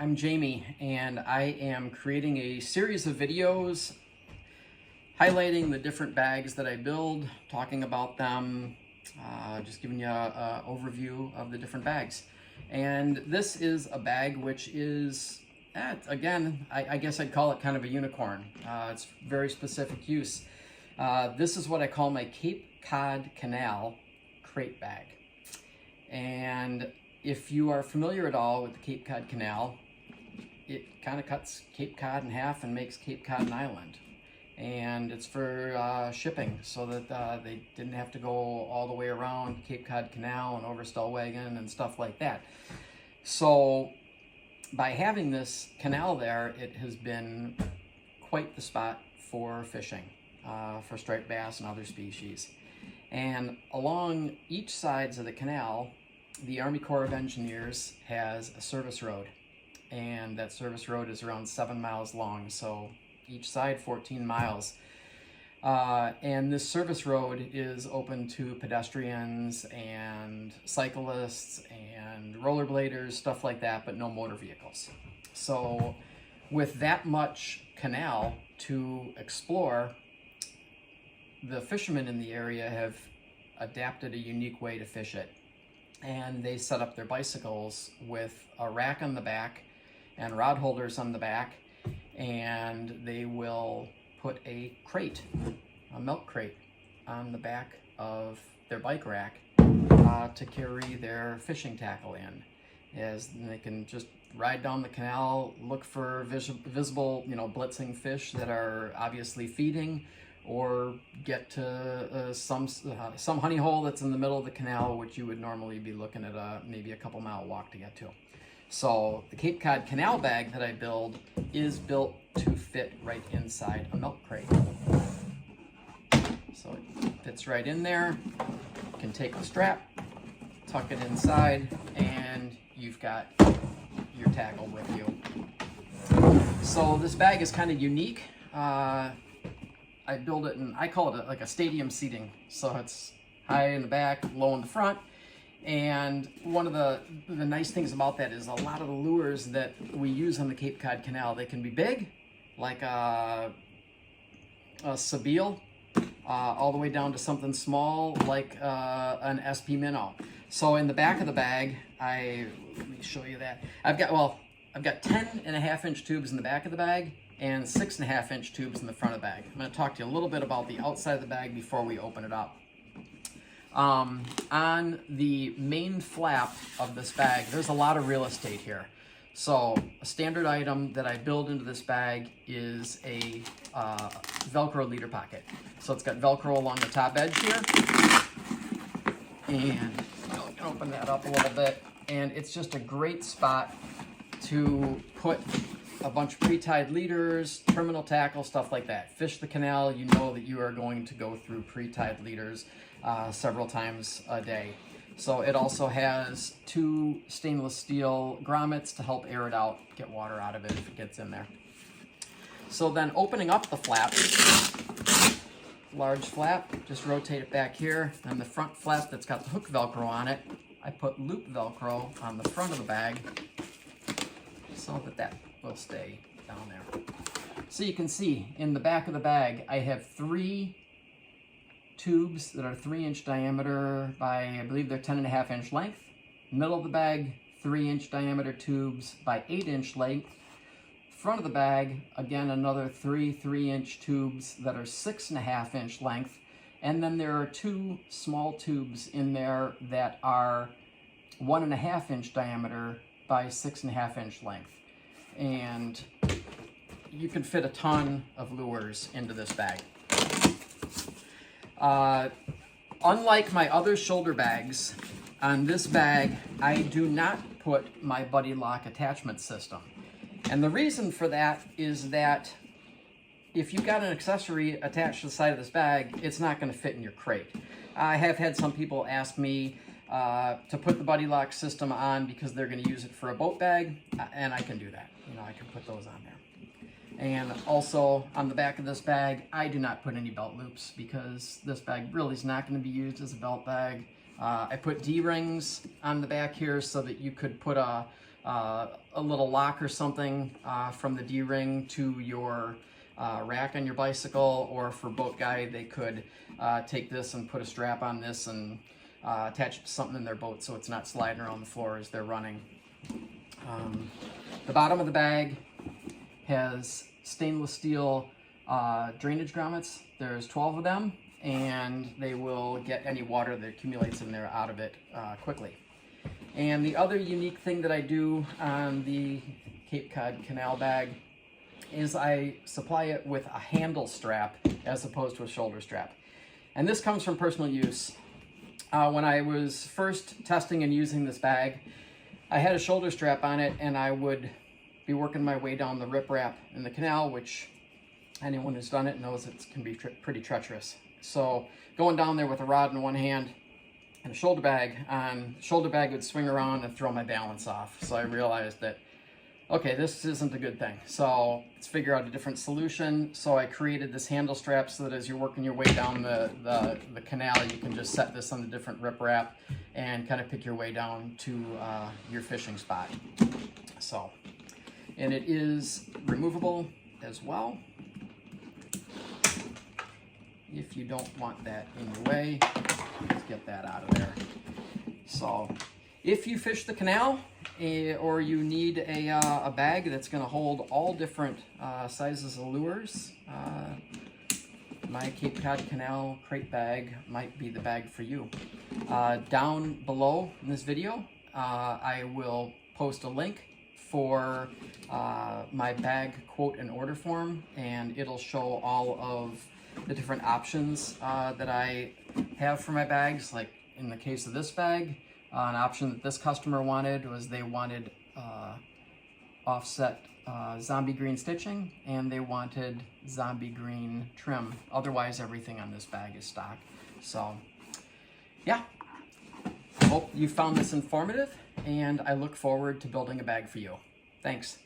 I'm Jamie, and I am creating a series of videos highlighting the different bags that I build, talking about them, just giving you an overview of the different bags. And this is a bag which is, again, I guess I'd call it kind of a unicorn. It's very specific use. This is what I call my Cape Cod Canal crate bag. And if you are familiar at all with the Cape Cod Canal, it kind of cuts Cape Cod in half and makes Cape Cod an island. And it's for shipping, so that they didn't have to go all the way around Cape Cod Canal and over Stellwagen and stuff like that. So by having this canal there, it has been quite the spot for fishing, for striped bass and other species. And along each sides of the canal, the Army Corps of Engineers has a service road, and that service road is around 7 miles long, so each side 14 miles. And this service road is open to pedestrians and cyclists and rollerbladers, stuff like that, but no motor vehicles. So with that much canal to explore, the fishermen in the area have adapted a unique way to fish it. And they set up their bicycles with a rack on the back and rod holders on the back, and they will put a crate, a milk crate, on the back of their bike rack to carry their fishing tackle in. As they can just ride down the canal, look for visible, blitzing fish that are obviously feeding, or get to some honey hole that's in the middle of the canal, which you would normally be looking at maybe a couple mile walk to get to. So the Cape Cod Canal bag that I build is built to fit right inside a milk crate. So it fits right in there. You can take the strap, tuck it inside, and you've got your tackle with you. So this bag is kind of unique. I build it I call it like a stadium seating. So it's high in the back, low in the front. And one of the nice things about that is a lot of the lures that we use on the Cape Cod Canal, they can be big, like a sabile, all the way down to something small like an SP minnow. So in the back of the bag, let me show you that. I've got 10.5-inch tubes in the back of the bag and 6.5-inch tubes in the front of the bag. I'm going to talk to you a little bit about the outside of the bag before we open it up. On the main flap of this bag, there's a lot of real estate here. So a standard item that I build into this bag is a Velcro leader pocket. So it's got Velcro along the top edge here. And I can open that up a little bit. And it's just a great spot to put a bunch of pre-tied leaders, terminal tackle, stuff like that. Fish the canal, you know that you are going to go through pre-tied leaders several times a day. So it also has 2 stainless steel grommets to help air it out, get water out of it if it gets in there. So then opening up the flap, large flap, just rotate it back here. And the front flap that's got the hook Velcro on it, I put loop Velcro on the front of the bag so that will stay down there. So you can see in the back of the bag, I have 3 tubes that are 3-inch diameter by, I believe they're 10.5-inch length. Middle of the bag, 3-inch diameter tubes by 8-inch length. Front of the bag, again, another 3-inch tubes that are 6.5-inch length. And then there are 2 small tubes in there that are 1.5-inch diameter by 6.5-inch length. And you can fit a ton of lures into this bag. Unlike my other shoulder bags, on this bag, I do not put my buddy lock attachment system. And the reason for that is that if you've got an accessory attached to the side of this bag, it's not going to fit in your crate. I have had some people ask me to put the buddy lock system on because they're going to use it for a boat bag, and I can do that. I can put those on there. And also on the back of this bag, I do not put any belt loops because this bag really is not going to be used as a belt bag. I put D-rings on the back here so that you could put a a little lock or something from the D-ring to your rack on your bicycle, or for boat guy, they could take this and put a strap on this and attach it to something in their boat so it's not sliding around the floor as they're running. The bottom of the bag has stainless steel drainage grommets. There's 12 of them, and they will get any water that accumulates in there out of it quickly. And the other unique thing that I do on the Cape Cod Canal bag is I supply it with a handle strap as opposed to a shoulder strap. And this comes from personal use. When I was first testing and using this bag, I had a shoulder strap on it, and I would be working my way down the riprap in the canal, which anyone who's done it knows it can be pretty treacherous. So going down there with a rod in one hand and a shoulder bag on, shoulder bag would swing around and throw my balance off. So I realized that, okay, this isn't a good thing. So let's figure out a different solution. So I created this handle strap so that as you're working your way down the canal, you can just set this on the different riprap and kind of pick your way down to your fishing spot. So, and it is removable as well. If you don't want that in your way, let's get that out of there. So if you fish the canal, or you need a bag that's going to hold all different sizes of lures, my Cape Cod Canal crate bag might be the bag for you. Down below in this video, I will post a link for my bag quote and order form, and it'll show all of the different options that I have for my bags. Like in the case of this bag, an option that this customer wanted was they wanted offset zombie green stitching, and they wanted zombie green trim. Otherwise, everything on this bag is stock. So yeah, I hope you found this informative, and I look forward to building a bag for you. Thanks.